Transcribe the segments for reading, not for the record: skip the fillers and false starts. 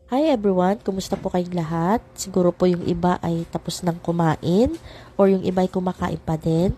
Hi everyone, kumusta po kayong lahat? Siguro po yung iba ay tapos nang kumain or yung iba ay kumakain pa din.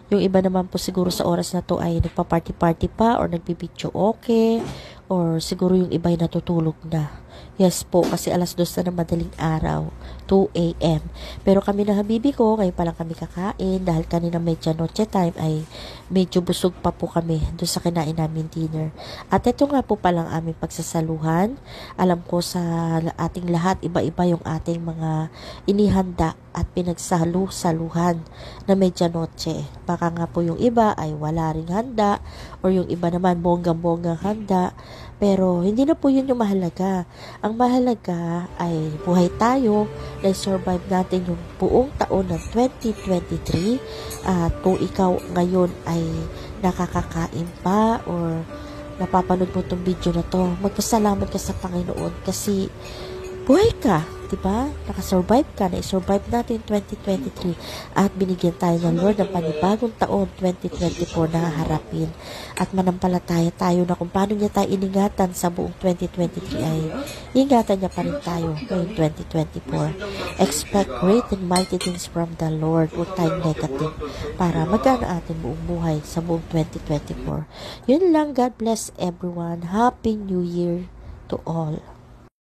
Yung iba naman po siguro sa oras na to ay nagpa-party-party pa or nagbibidyo okay or siguro yung iba ay natutulog na. Yes po, kasi alas 2 na ng madaling araw, 2 a.m. Pero kami na habibi ko, ngayon pa lang kami kakain dahil kanina medianoche time ay medyo busog pa po kami doon sa kinain namin dinner. At ito nga po palang aming pagsasaluhan. Alam ko sa ating lahat, iba-iba yung ating mga inihanda at pinagsalu-saluhan na medianoche. Baka nga po yung iba ay wala ring handa or yung iba naman bonggang-bonggang handa. Pero hindi na po yun yung mahalaga. Ang mahalaga ay buhay tayo, na survive natin yung buong taon ng 2023. At kung ikaw ngayon ay nakakakain pa or napapanood mo itong video na to, magpasalamat ka sa Panginoon kasi buhay ka, diba? Nakasurvive ka, na-survive natin 2023 at binigyan tayo ng Lord ng panibagong taon 2024 na haharapin at manampalataya tayo na kung paano niya tayo iningatan sa buong 2023 ay ingatan niya pa rin tayo ngayong 2024. Expect great and mighty things from the Lord. Huwag tayong negative para magana ating buong buhay sa buong 2024. Yun lang. God bless everyone. Happy New Year to all.